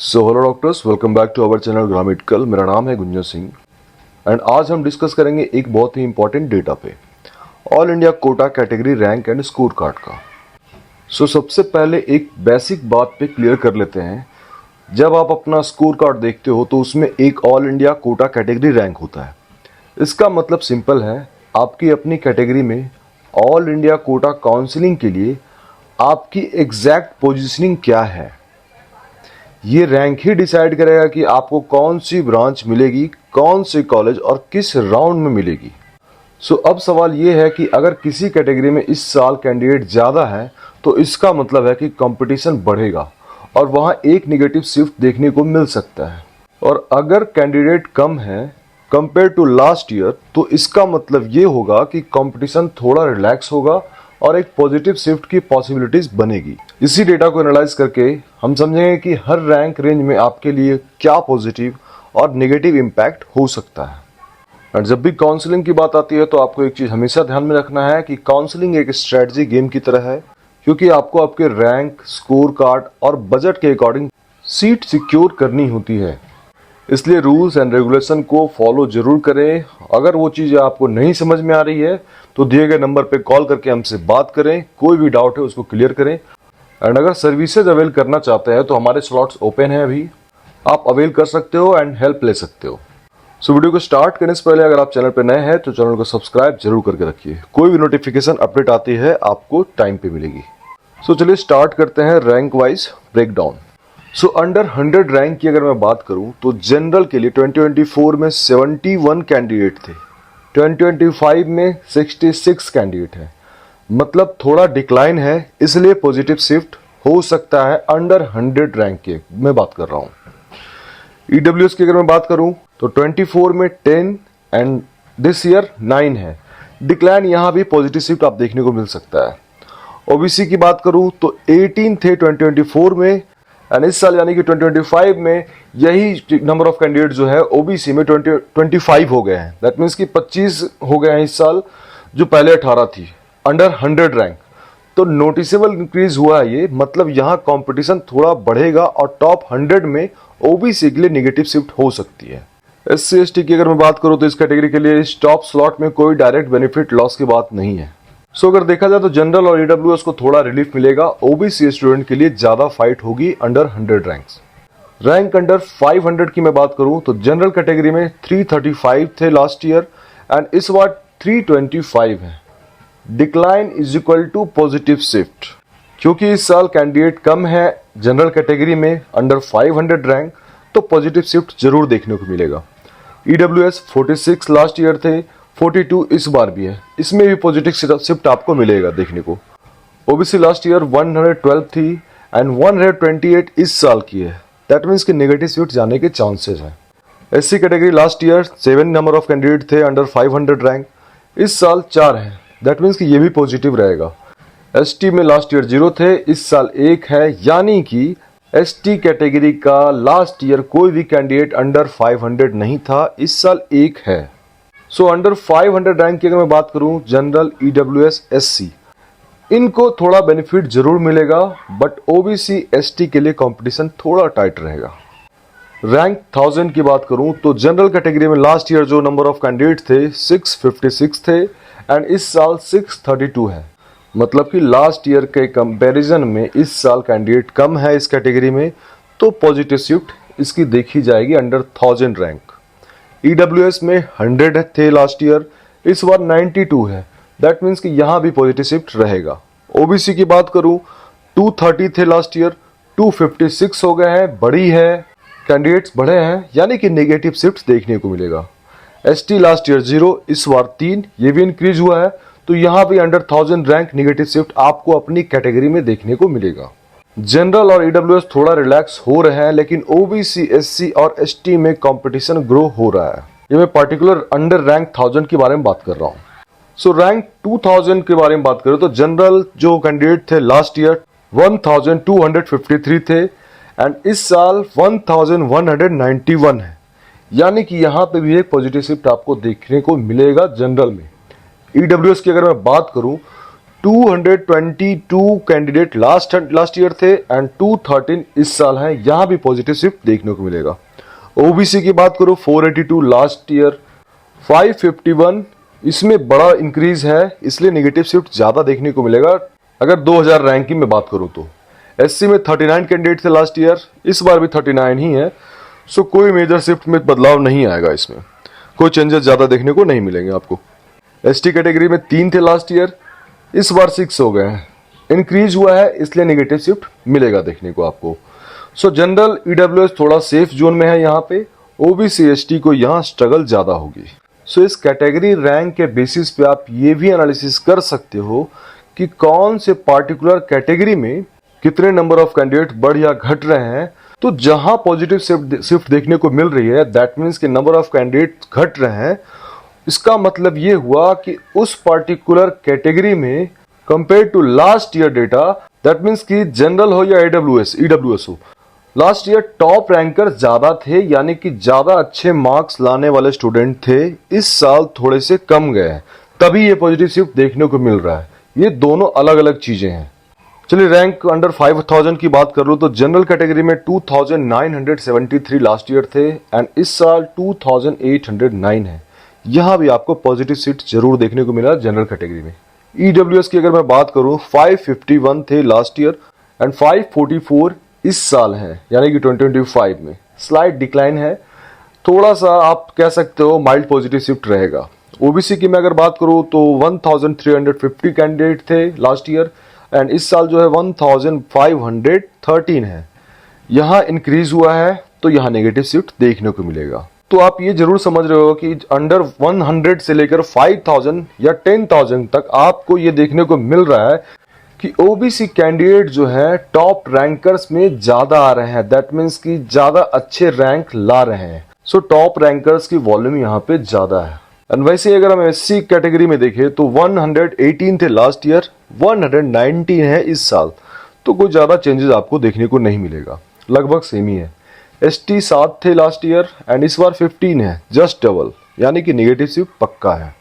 So hello doctors, welcome back to our channel grammatical. मेरा नाम है गुंजन सिंह एंड आज हम डिस्कस करेंगे एक बहुत ही इंपॉर्टेंट डेटा पे, all India quota category rank and score card का। सबसे पहले एक बेसिक बात पे क्लियर कर लेते हैं। जब आप अपना स्कोर कार्ड देखते हो तो उसमें एक all India quota category rank होता है। इसका मतलब सिंपल है, आपकी अपनी कैटेगरी में ऑल इंडिया कोटा काउंसलिंग के लिए आपकी एग्जैक्ट पोजीशनिंग क्या है। ये रैंक ही डिसाइड करेगा कि आपको कौन सी ब्रांच मिलेगी, कौन से कॉलेज और किस राउंड में मिलेगी। अब सवाल ये है कि अगर किसी कैटेगरी में इस साल कैंडिडेट ज़्यादा है तो इसका मतलब है कि कंपटीशन बढ़ेगा और वहाँ एक नेगेटिव शिफ्ट देखने को मिल सकता है। और अगर कैंडिडेट कम है कंपेयर टू लास्ट ईयर तो इसका मतलब ये होगा कि कंपटीशन थोड़ा रिलैक्स होगा और एक पॉजिटिव शिफ्ट की पॉसिबिलिटीज बनेगी। इसी डेटा को एनालाइज करके हम समझेंगे कि हर रैंक रेंज में आपके लिए क्या पॉजिटिव और नेगेटिव इम्पैक्ट हो सकता है। और जब भी काउंसलिंग की बात आती है तो आपको एक चीज हमेशा ध्यान में रखना है कि काउंसलिंग एक स्ट्रेटजी गेम की तरह है, क्योंकि आपको आपके रैंक, स्कोर कार्ड और बजट के अकॉर्डिंग सीट सिक्योर करनी होती है। इसलिए रूल्स एंड रेगुलेशन को फॉलो जरूर करें। अगर वो चीज़ आपको नहीं समझ में आ रही है तो दिए गए नंबर पे कॉल करके हमसे बात करें, कोई भी डाउट है उसको क्लियर करें। एंड अगर सर्विसेज अवेल करना चाहते हैं तो हमारे स्लॉट्स ओपन हैं, अभी आप अवेल कर सकते हो एंड हेल्प ले सकते हो। वीडियो को स्टार्ट करने से पहले अगर आप चैनल पर नए हैं तो चैनल को सब्सक्राइब जरूर करके रखिए। कोई भी नोटिफिकेशन अपडेट आती है आपको टाइम पे मिलेगी। चलिए स्टार्ट करते हैं rank wise breakdown. Under 100 rank की अगर मैं बात करूं तो जनरल के लिए 2024 में 71 कैंडिडेट थे, 2025 में 66 कैंडिडेट हैं। मतलब थोड़ा डिक्लाइन है, इसलिए पॉजिटिव शिफ्ट हो सकता है। अंडर 100 रैंक के मैं बात कर रहा हूं। ईडब्ल्यूएस की अगर मैं बात करूं तो 24 में 10 एंड दिस ईयर 9 है। डिक्लाइन यहां भी पॉजिटिव शिफ्ट आप देखने को मिल सकता है। ओबीसी की बात करूं तो 18 थे 2024 में एंड इस साल यानी कि 2025 में यही नंबर ऑफ कैंडिडेट जो है ओबीसी में 25 हो गए हैं। दैट मीन्स कि 25 हो गए हैं इस साल, जो पहले 18 थी। अंडर 100 रैंक तो नोटिसेबल इंक्रीज हुआ है ये, मतलब यहाँ कंपटीशन थोड़ा बढ़ेगा और टॉप 100 में ओबीसी के लिए नेगेटिव शिफ्ट हो सकती है। एससी एसटी की अगर मैं बात करूँ तो इस कैटेगरी के लिए इस टॉप स्लॉट में कोई डायरेक्ट बेनिफिट लॉस की बात नहीं है। अगर देखा जाए तो जनरल और ईडब्ल्यूएस को थोड़ा रिलीफ मिलेगा, ओबीसी स्टूडेंट के लिए ज्यादा फाइट होगी अंडर 100 रैंक्स। रैंक अंडर 500 की मैं बात करूं तो जनरल कैटेगरी में 335 थे लास्ट ईयर एंड इस बार 325 है। Decline is equal to positive shift, क्योंकि इस साल कैंडिडेट कम है जनरल कैटेगरी में अंडर 500 रैंक, तो पॉजिटिव शिफ्ट जरूर देखने को मिलेगा। ईडब्ल्यूएस 46 लास्ट ईयर थे, 42 इस बार भी है, इसमें भी पॉजिटिव शिफ्ट आपको मिलेगा देखने को। ओबीसी लास्ट ईयर 112 थी एंड 128 इस साल की है। दैट मीन्स कि नेगेटिव शिफ्ट जाने के चांसेस हैं। SC category last year 7 number of candidate थे अंडर 500 रैंक, इस साल 4 हैं। दैट मीन्स कि ये भी पॉजिटिव रहेगा। एसटी में लास्ट ईयर 0 थे, इस साल 1 है, यानी कि एसटी कैटेगरी का लास्ट ईयर कोई भी कैंडिडेट अंडर 500 नहीं था, इस साल 1 है। अंडर 500 रैंक की अगर मैं बात करूं, जनरल, ईडब्ल्यूएस, एससी, इनको थोड़ा बेनिफिट जरूर मिलेगा, बट ओबीसी एसटी के लिए कंपटीशन थोड़ा टाइट रहेगा। रैंक 1000 की बात करूं तो जनरल कैटेगरी में लास्ट ईयर जो नंबर ऑफ कैंडिडेट थे 656 थे एंड इस साल 632 है। मतलब कि लास्ट ईयर के कंपैरिजन में इस साल कैंडिडेट कम है इस कैटेगरी में, तो पॉजिटिव शिफ्ट इसकी देखी जाएगी अंडर 1000 रैंक। ईडब्ल्यूएस में 100 थे लास्ट ईयर, इस बार 92 है। दैट मीन्स कि यहां भी पॉजिटिव शिफ्ट रहेगा। ओबीसी की बात करूं 230 थे लास्ट ईयर, 256 हो गए हैं, बड़ी है, कैंडिडेट्स बढ़े हैं, यानी कि नेगेटिव शिफ्ट देखने को मिलेगा। एसटी लास्ट ईयर 0, इस बार 3, ये भी इंक्रीज हुआ है, तो यहां भी अंडर 1000 रैंक नेगेटिव शिफ्ट आपको अपनी कैटेगरी में देखने को मिलेगा। जनरल और ईडब्ल्यूएस थोड़ा रिलैक्स हो रहे हैं, लेकिन ओबीसी, एससी और एसटी में कंपटीशन ग्रो हो रहा है। ये मैं पर्टिकुलर अंडर रैंक 1000 के बारे में बात कर रहा हूँ। रैंक 2000 के बारे में बात करें तो जनरल जो कैंडिडेट थे लास्ट ईयर 1253 थे एंड इस साल 1191 है, यानी कि यहाँ पे भी एक पॉजिटिव शिफ्ट आपको देखने को मिलेगा जनरल में। ईडब्ल्यूएस की अगर मैं बात करूं 222 कैंडिडेट लास्ट ईयर थे एंड 213 इस साल हैं, यहां भी पॉजिटिव शिफ्ट देखने को मिलेगा। ओबीसी की बात करो 482 लास्ट ईयर, 551 इसमें बड़ा इंक्रीज है, इसलिए नेगेटिव शिफ्ट ज्यादा देखने को मिलेगा अगर 2000 रैंकिंग में बात करूं तो। एससी में 39 कैंडिडेट थे लास्ट ईयर, इस बार भी 39 ही है, सो कोई मेजर शिफ्ट में बदलाव नहीं आएगा, इसमें कोई चेंजेस ज्यादा देखने को नहीं मिलेंगे आपको। एसटी कैटेगरी में 3 थे लास्ट ईयर, इस बार 6 हो गए हैं, इंक्रीज हुआ है इसलिए नेगेटिव शिफ्ट मिलेगा देखने को आपको। सो जनरल ईडब्ल्यूएस थोड़ा सेफ जोन में है यहाँ पे, ओबीसी एसटी को यहाँ स्ट्रगल ज्यादा होगी। सो इस कैटेगरी रैंक के बेसिस पे आप ये भी एनालिसिस कर सकते हो कि कौन से पार्टिकुलर कैटेगरी में कितने नंबर ऑफ कैंडिडेट बढ़ या घट रहे हैं। तो जहां पॉजिटिव शिफ्ट देखने को मिल रही है, दैट मीन्स कि नंबर ऑफ कैंडिडेट घट रहे हैं, इसका मतलब ये हुआ कि उस पार्टिकुलर कैटेगरी में compare to last year data, that means कि जनरल हो या ईडब्ल्यूएस हो, लास्ट ईयर टॉप रैंकर ज्यादा थे, यानी कि ज्यादा अच्छे मार्क्स लाने वाले स्टूडेंट थे, इस साल थोड़े से कम गए हैं, तभी ये पॉजिटिव शिफ्ट देखने को मिल रहा है। ये दोनों अलग अलग चीजें हैं। चलिए रैंक अंडर 5000 की बात कर लो तो जनरल कैटेगरी में 2973 लास्ट ईयर थे एंड इस साल 2809 है, यहां भी आपको पॉजिटिव शिफ्ट जरूर देखने को मिला जनरल कैटेगरी में। ईडब्ल्यूएस की अगर मैं बात करूं 551 थे लास्ट ईयर एंड 544 इस साल है, यानी कि 2025 में स्लाइड डिक्लाइन है, थोड़ा सा आप कह सकते हो माइल्ड पॉजिटिव शिफ्ट रहेगा। ओबीसी की मैं अगर बात करूं तो 1350 कैंडिडेट थे लास्ट ईयर एंड इस साल जो है 1513 है, यहां इंक्रीज हुआ है, तो यहां नेगेटिव शिफ्ट देखने को मिलेगा। तो आप ये जरूर समझ रहे हो कि अंडर 100 से लेकर 5000 या 10,000 तक आपको ये देखने को मिल रहा है कि ओबीसी कैंडिडेट जो है टॉप रैंकर्स में ज्यादा आ रहे हैं, दैट मीन्स कि ज्यादा अच्छे रैंक ला रहे हैं। सो टॉप रैंकर्स की वॉल्यूम यहाँ पे ज्यादा है। एंड वैसे अगर हम एससी कैटेगरी में देखें तो 118 थे लास्ट ईयर, 119 है इस साल, तो कोई ज्यादा चेंजेस आपको देखने को नहीं मिलेगा, लगभग सेम ही है। एसटी 7 थे लास्ट ईयर एंड इस बार 15 है, जस्ट डबल, यानी कि नेगेटिव शिफ्ट पक्का है।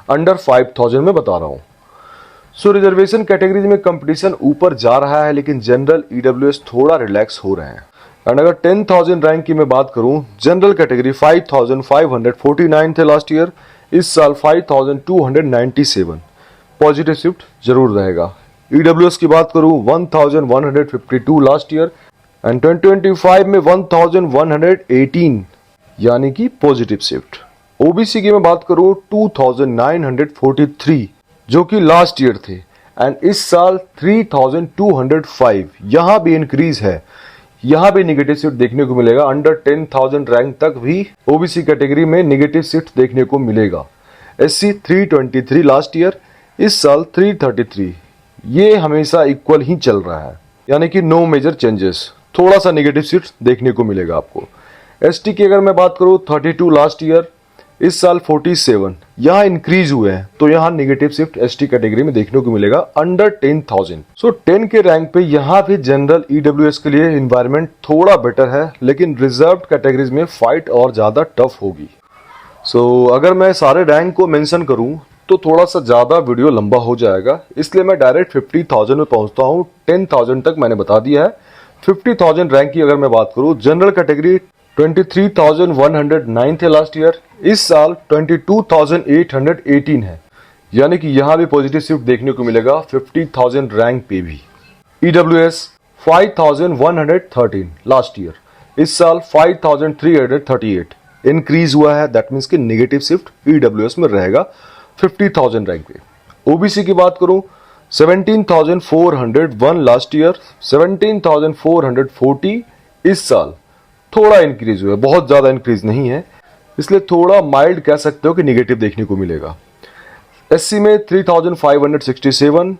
अंडर 5000 में बता रहा हूं। सो रिजर्वेशन कैटेगरीज में कंपटीशन ऊपर जा रहा है, लेकिन जनरल ईडब्ल्यूएस थोड़ा रिलैक्स हो रहे हैं। एंड अगर 10,000 रैंक की मैं बात करूं, जनरल कैटेगरी 5549 थे लास्ट ईयर, इस साल 5297, पॉजिटिव शिफ्ट जरूर रहेगा। ईडब्ल्यूएस की बात करूं 1152 लास्ट ईयर एंड 2025 में 1118, यानी कि पॉजिटिव शिफ्ट। ओबीसी की मैं बात करूं 2943 जो कि लास्ट ईयर थे एंड इस साल 3205, यहां भी इंक्रीज है, यहां भी नेगेटिव शिफ्ट देखने को मिलेगा। अंडर 10,000 रैंक तक भी ओबीसी कैटेगरी में नेगेटिव शिफ्ट देखने को मिलेगा। एससी 323 लास्ट ईयर, इस साल 333, ये हमेशा इक्वल ही चल रहा है, यानी कि नो मेजर चेंजेस, थोड़ा सा नेगेटिव शिफ्ट देखने को मिलेगा आपको। एसटी की अगर मैं बात करूं 32 लास्ट ईयर, इस साल 47, यहां इंक्रीज हुए हैं, तो यहां नेगेटिव शिफ्ट एसटी कैटेगरी में देखने को मिलेगा अंडर 10,000। सो 10 के रैंक पे यहां भी जनरल ईडब्ल्यूएस के लिए एनवायरनमेंट थोड़ा बेटर है, लेकिन रिजर्व्ड कैटेगरीज में फाइट और ज्यादा टफ होगी। सो अगर मैं सारे रैंक को मेंशन करूं तो थोड़ा सा ज्यादा वीडियो लंबा हो जाएगा, इसलिए मैं डायरेक्ट 50,000 में पहुंचता हूं। 10,000 तक मैंने बता दिया है। 50,000 रैंक की अगर मैं बात करूं, जनरल कैटेगरी 23,109 थे लास्ट ईयर, इस साल 22,818 है, यानी कि यहां भी पॉजिटिव शिफ्ट देखने को मिलेगा 50,000 रैंक पे भी। ईडब्ल्यूएस 5,113 लास्ट ईयर, इस साल 5,338, इंक्रीज हुआ है, दैट मीन्स कि नेगेटिव शिफ्ट ईडब्ल्यूएस में रहेगा 50,000 रैंक पे। ओबीसी की बात करूं 17,401 लास्ट ईयर, 17,440 इस साल, थोड़ा इंक्रीज हुआ है, बहुत ज्यादा इंक्रीज नहीं है, इसलिए थोड़ा माइल्ड कह सकते हो कि नेगेटिव देखने को मिलेगा। एससी में 3,567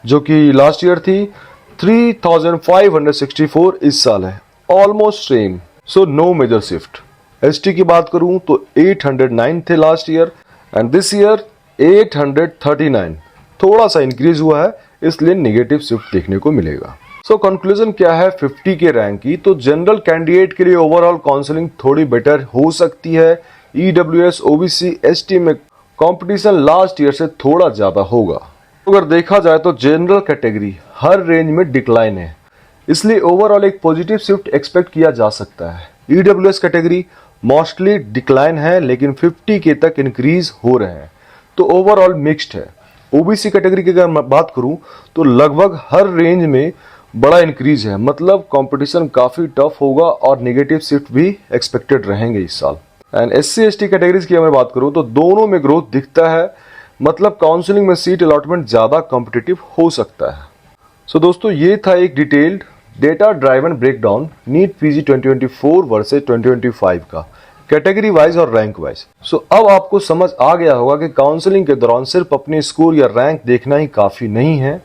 जो कि लास्ट ईयर थी, 3,564 इस साल है, almost same, so no major shift. ST की बात करूं तो 809 थे last year and this year 839, थोड़ा सा इंक्रीज हुआ है, इसलिए नेगेटिव शिफ्ट देखने को मिलेगा। सो कंक्लूजन क्या है 50 के रैंक की, तो जनरल कैंडिडेट के लिए ओवरऑल काउंसलिंग थोड़ी बेटर हो सकती है। ईडब्ल्यूएस, ओबीसी, एसटी में कंपटीशन लास्ट ईयर से थोड़ा ज्यादा होगा। अगर देखा जाए तो जनरल कैटेगरी हर रेंज में डिक्लाइन है, इसलिए ओवरऑल एक पॉजिटिव शिफ्ट एक्सपेक्ट किया जा सकता है। ईडब्ल्यूएस कैटेगरी मोस्टली डिक्लाइन है, लेकिन 50K तक इंक्रीज हो रहे हैं, तो ओवरऑल मिक्स्ड है। ओबीसी कैटेगरी की अगर मैं बात करूं तो लगभग हर रेंज में बड़ा इंक्रीज है, मतलब कंपटीशन काफी टफ होगा और नेगेटिव शिफ्ट भी एक्सपेक्टेड रहेंगे इस साल। एंड एससी एसटी कैटेगरीज की मैं बात करूं तो दोनों में ग्रोथ दिखता है, मतलब काउंसलिंग में सीट अलॉटमेंट ज्यादा कॉम्पिटिटिव हो सकता है। सो दोस्तों, ये था एक detailed data driven breakdown NEET PG 2024 versus 2025 का कैटेगरी वाइज और रैंक वाइज। सो अब आपको समझ आ गया होगा कि काउंसलिंग के दौरान सिर्फ अपने स्कोर या रैंक देखना ही काफी नहीं है,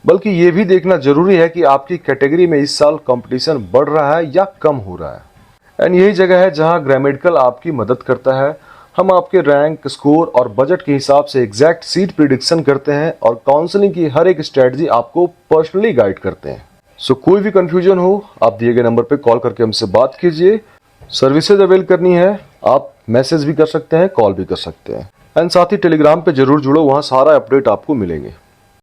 बल्कि ये भी देखना जरूरी है कि आपकी कैटेगरी में इस साल कंपटीशन बढ़ रहा है या कम हो रहा है। एंड यही जगह है जहां ग्रामेडिकल आपकी मदद करता है। हम आपके रैंक, स्कोर और बजट के हिसाब से एग्जैक्ट सीट प्रिडिक्शन करते हैं और काउंसलिंग की हर एक स्ट्रेटजी आपको पर्सनली गाइड करते हैं। सो कोई भी कंफ्यूजन हो, आप दिए गए नंबर पे कॉल करके हमसे बात कीजिए। सर्विसेज अवेल करनी है, आप मैसेज भी कर सकते हैं, कॉल भी कर सकते हैं। एंड साथ ही टेलीग्राम पे जरूर जुड़ो, वहां सारा अपडेट आपको मिलेंगे।